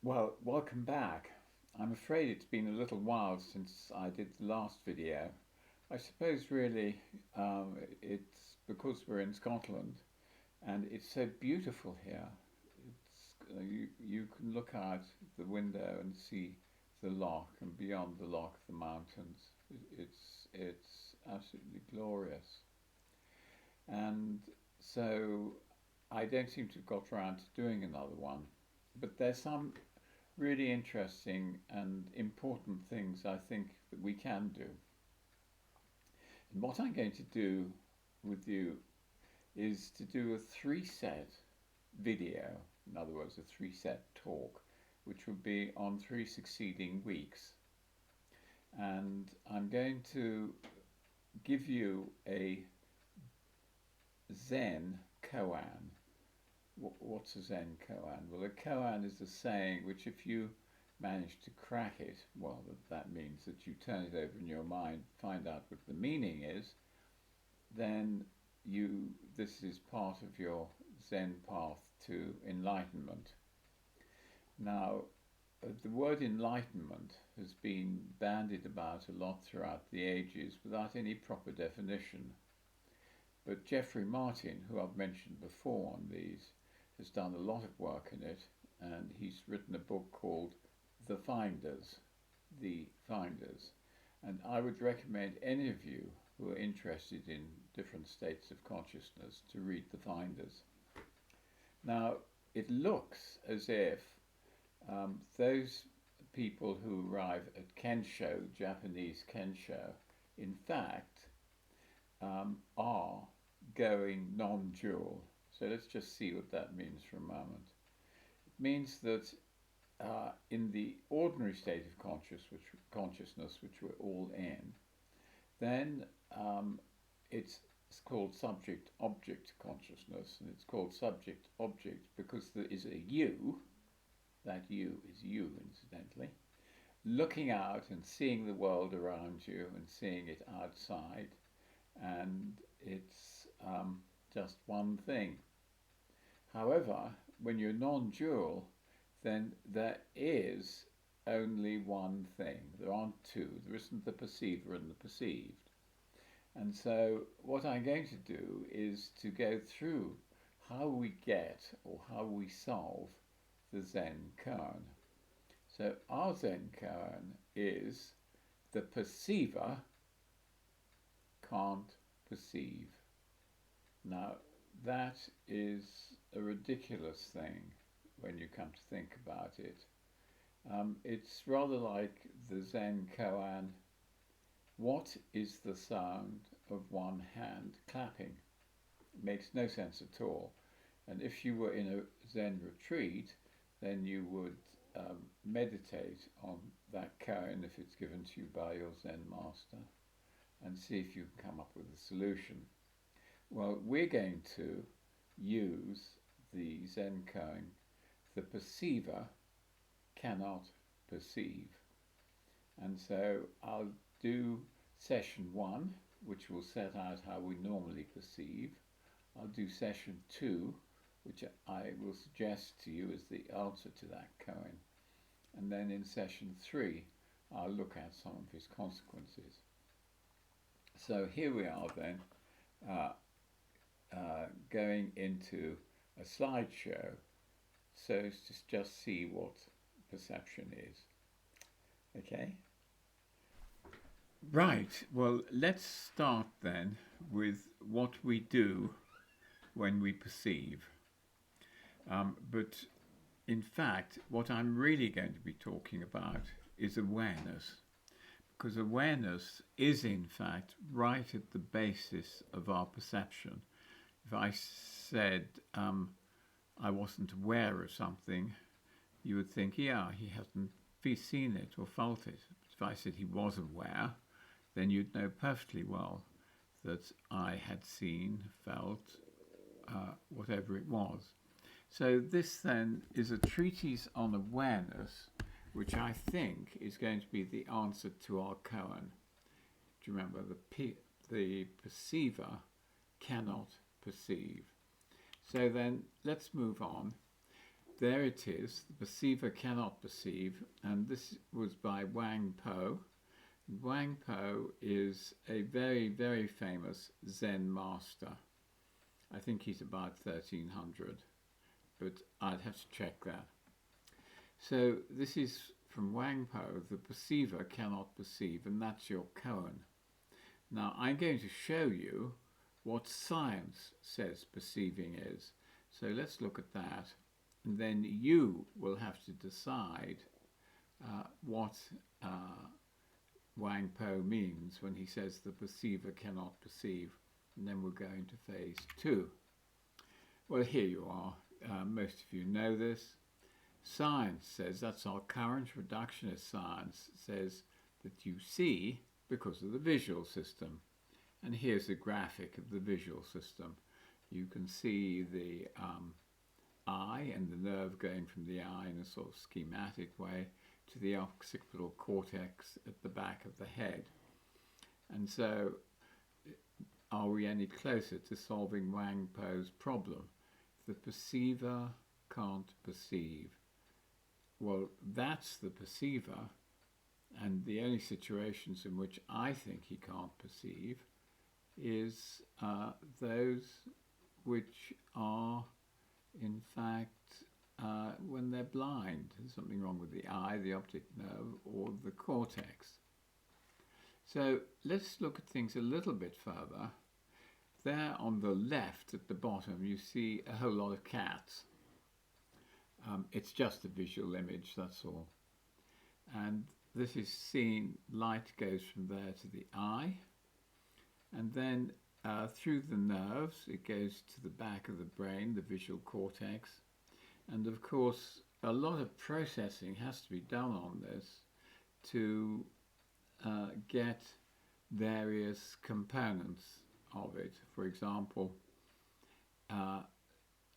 Well, welcome back. I'm afraid it's been a little while since I did the last video. I suppose really it's because we're in Scotland and it's so beautiful here. You can look out the window and see the loch and beyond the loch the mountains. It's absolutely glorious. And so I don't seem to have got around to doing another one. But there's some really interesting and important things I think that we can do. And what I'm going to do with you is to do a three-set video, in other words, a three-set talk, which will be on 3 succeeding weeks. And I'm going to give you a Zen koan. What's a Zen koan? Well, a koan is a saying which, if you manage to crack it, well, that means that you turn it over in your mind, find out what the meaning is, then this is part of your Zen path to enlightenment. Now, the word enlightenment has been bandied about a lot throughout the ages without any proper definition. But Geoffrey Martin, who I've mentioned before on these, has done a lot of work in it, and he's written a book called The Finders. And I would recommend any of you who are interested in different states of consciousness to read The Finders. Now, it looks as if those people who arrive at Kensho, Japanese Kensho, in fact, are going non-dual. So let's just see what that means for a moment. It means that in the ordinary state of consciousness, which we're all in, then it's called subject-object consciousness, and it's called subject-object because there is a you, that you is you incidentally, looking out and seeing the world around you and seeing it outside, and it's just one thing. However, when you're non-dual, then there is only one thing. There aren't two. There isn't the perceiver and the perceived. And so what I'm going to do is to go through how we get or how we solve the Zen koan. So our Zen koan is the perceiver can't perceive. Now, that is a ridiculous thing when you come to think about it. It's rather like the Zen koan, what is the sound of one hand clapping? It makes no sense at all. And if you were in a Zen retreat, then you would meditate on that koan if it's given to you by your Zen master and see if you can come up with a solution. Well, we're going to use the Zen koan, the perceiver cannot perceive. And so I'll do session 1, which will set out how we normally perceive. I'll do session 2, which I will suggest to you as the answer to that koan. And then in session 3, I'll look at some of his consequences. So here we are then, going into a slideshow so as to just see what perception is. Okay? Right, well, let's start then with what we do when we perceive. But in fact, what I'm really going to be talking about is awareness, because awareness is in fact right at the basis of our perception. If I said I wasn't aware of something, you would think, yeah, he hasn't seen it or felt it. But if I said he was aware, then you'd know perfectly well that I had seen, felt, whatever it was. So this then is a treatise on awareness, which I think is going to be the answer to our koan. Do you remember, the perceiver cannot perceive. So then let's move on. there it is. The perceiver cannot perceive, and this was by Wang Po. Wang Po is a very, very famous Zen master. I think he's about 1300, but I'd have to check that. So this is from Wang Po, the perceiver cannot perceive, and that's your koan. Now I'm going to show you what science says perceiving is. So let's look at that, and then you will have to decide what Wang Po means when he says the perceiver cannot perceive, and then we'll go into phase 2. Well, here you are. Most of you know this. Science says, that's our current reductionist science, says that you see because of the visual system. And here's a graphic of the visual system. You can see the eye and the nerve going from the eye in a sort of schematic way to the occipital cortex at the back of the head. And so, are we any closer to solving Wang Po's problem? The perceiver can't perceive. Well, that's the perceiver, and the only situations in which I think he can't perceive is those which are, in fact, when they're blind. There's something wrong with the eye, the optic nerve, or the cortex. So let's look at things a little bit further. There on the left at the bottom you see a whole lot of cats. It's just a visual image, that's all. And this is seen, light goes from there to the eye, and then through the nerves it goes to the back of the brain, the visual cortex. And of course a lot of processing has to be done on this to get various components of it. For example,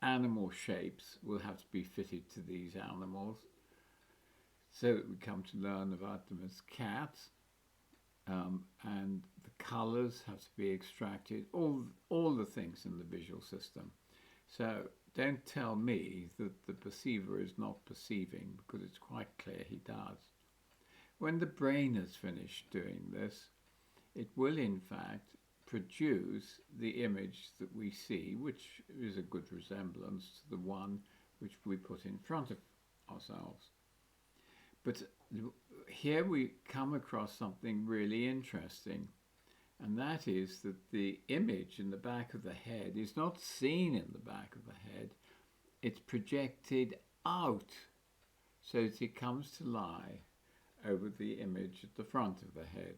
animal shapes will have to be fitted to these animals so that we come to learn about them as cats, and the colours have to be extracted, all the things in the visual system. So don't tell me that the perceiver is not perceiving, because it's quite clear he does. When the brain has finished doing this, it will in fact produce the image that we see, which is a good resemblance to the one which we put in front of ourselves. But here we come across something really interesting, and that is that the image in the back of the head is not seen in the back of the head, it's projected out so that it comes to lie over the image at the front of the head.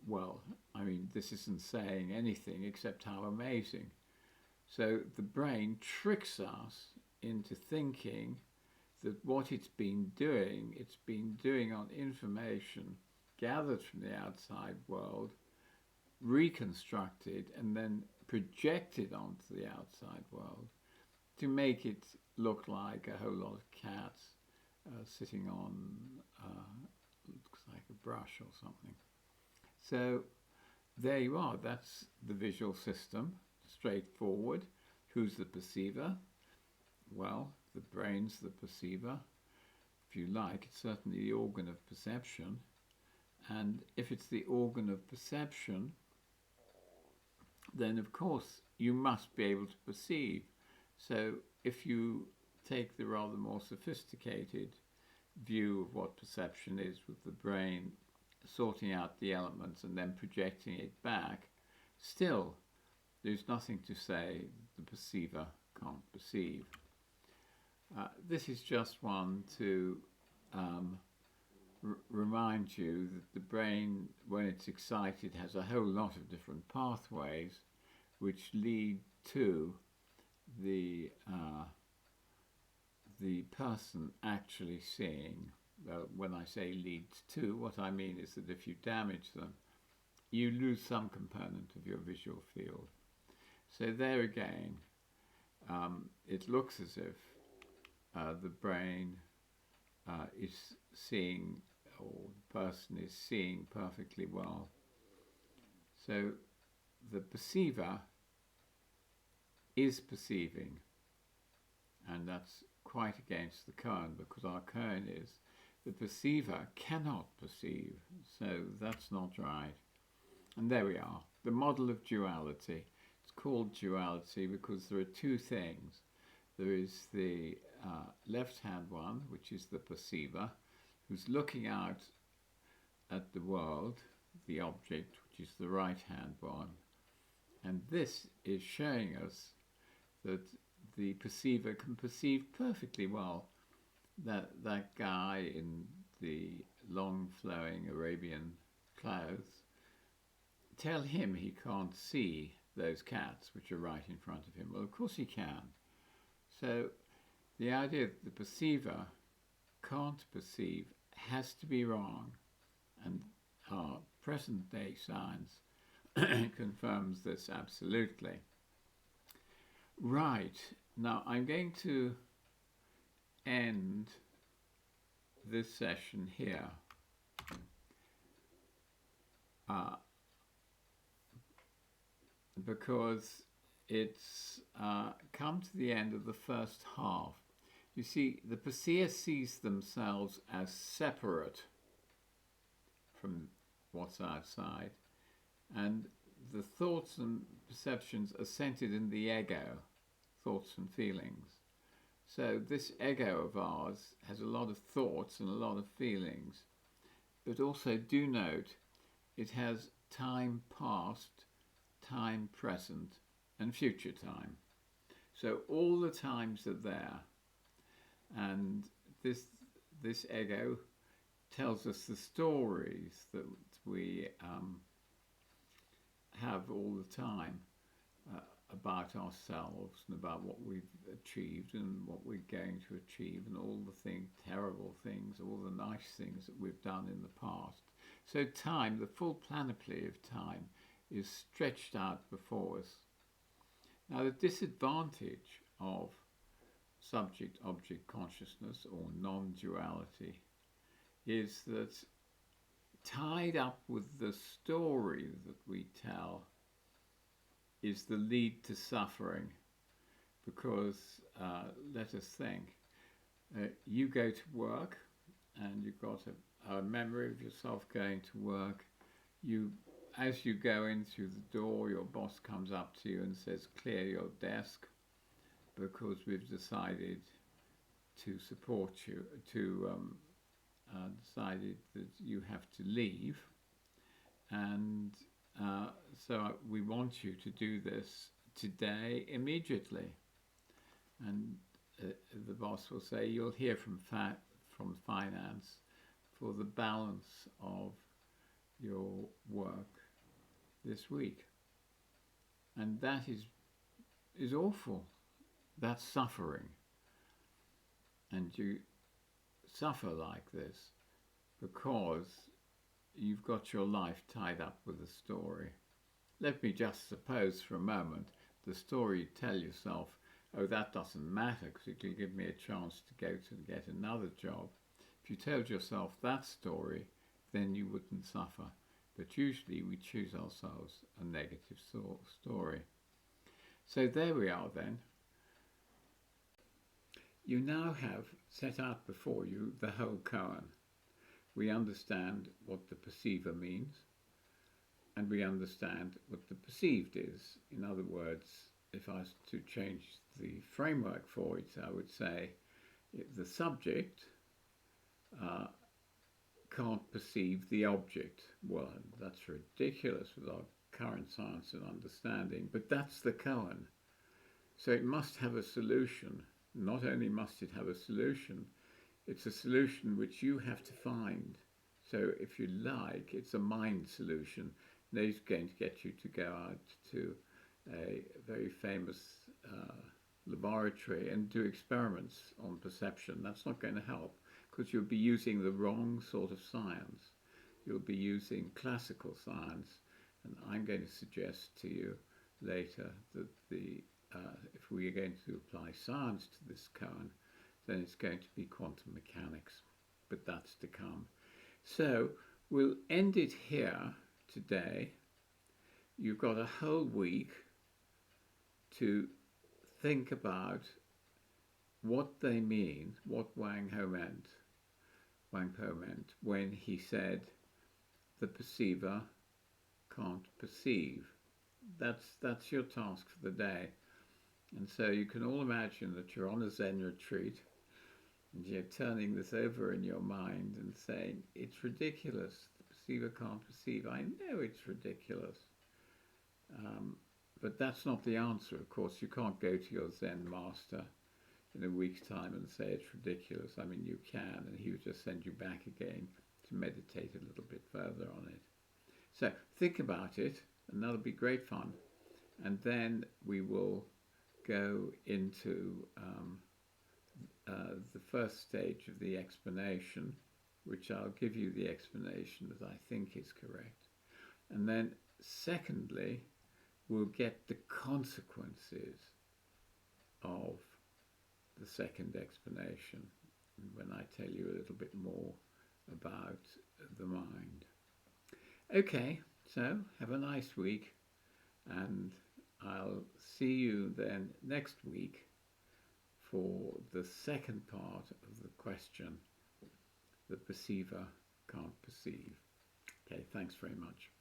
Well, I mean, this isn't saying anything except how amazing. So the brain tricks us into thinking that what it's been doing on information gathered from the outside world, reconstructed and then projected onto the outside world to make it look like a whole lot of cats sitting on, looks like a brush or something. So there you are, that's the visual system, straightforward. Who's the perceiver? Well, the brain's the perceiver. If you like, it's certainly the organ of perception. And if it's the organ of perception, then of course you must be able to perceive. So if you take the rather more sophisticated view of what perception is, with the brain sorting out the elements and then projecting it back, still there's nothing to say the perceiver can't perceive. This is just one to remind you that the brain, when it's excited, has a whole lot of different pathways which lead to the person actually seeing. When I say leads to, what I mean is that if you damage them, you lose some component of your visual field. So there again, it looks as if the brain is seeing, or the person is seeing perfectly well. So the perceiver is perceiving, and that's quite against the koan, because our koan is the perceiver cannot perceive, so that's not right. And there we are, the model of duality. It's called duality because there are two things. There is the left-hand one, which is the perceiver, who's looking out at the world, the object, which is the right-hand one. And this is showing us that the perceiver can perceive perfectly well that guy in the long flowing Arabian clothes. Tell him he can't see those cats which are right in front of him. Well, of course he can. So the idea that the perceiver can't perceive has to be wrong, and our present day science confirms this absolutely. Right, now I'm going to end this session here. Because it's come to the end of the first half. You see, the perceiver sees themselves as separate from what's outside, and the thoughts and perceptions are centered in the ego, thoughts and feelings. So this ego of ours has a lot of thoughts and a lot of feelings, but also do note it has time past, time present, and future time. So all the times are there, and this ego tells us the stories that we have all the time about ourselves and about what we've achieved and what we're going to achieve, and all the terrible things, all the nice things that we've done in the past. So time, the full panoply of time, is stretched out before us. Now, the disadvantage of subject-object consciousness, or non-duality, is that tied up with the story that we tell is the lead to suffering. Because, let us think, you go to work and you've got a memory of yourself going to work. As you go in through the door, your boss comes up to you and says, clear your desk, because we've decided to support you, decided that you have to leave, and so we want you to do this today, immediately. And the boss will say, you'll hear from finance for the balance of your work this week. And that is awful. That's suffering. And you suffer like this because you've got your life tied up with a story. Let me just suppose for a moment the story you tell yourself, oh, that doesn't matter because it'll give me a chance to go to get another job. If you told yourself that story, then you wouldn't suffer. But usually we choose ourselves a negative story. So there we are then. You now have set out before you the whole koan. We understand what the perceiver means, and we understand what the perceived is. In other words, if I was to change the framework for it, I would say the subject can't perceive the object. Well, that's ridiculous with our current science and understanding, but that's the koan. So it must have a solution. Not only must it have a solution, it's a solution which you have to find. So if you like, it's a mind solution. Now he's going to get you to go out to a very famous laboratory and do experiments on perception. That's not going to help, because you'll be using the wrong sort of science. You'll be using classical science, and I'm going to suggest to you later that if we are going to apply science to this koan, then it's going to be quantum mechanics, but that's to come. So we'll end it here today. You've got a whole week to think about what they mean, what Wang Po meant when he said the perceiver can't perceive. That's your task for the day. And so you can all imagine that you're on a Zen retreat and you're turning this over in your mind and saying, it's ridiculous. The perceiver can't perceive. I know it's ridiculous. Um, but that's not the answer, of course. You can't go to your Zen master in a week's time and say it's ridiculous. I mean, you can, and he would just send you back again to meditate a little bit further on it. So think about it, and that'll be great fun. And then we will go into the first stage of the explanation, which I'll give you the explanation that I think is correct. And then secondly, we'll get the consequences of the second explanation when I tell you a little bit more about the mind. Okay, so have a nice week, and I'll see you then next week for the second part of the question, the perceiver can't perceive. Okay, thanks very much.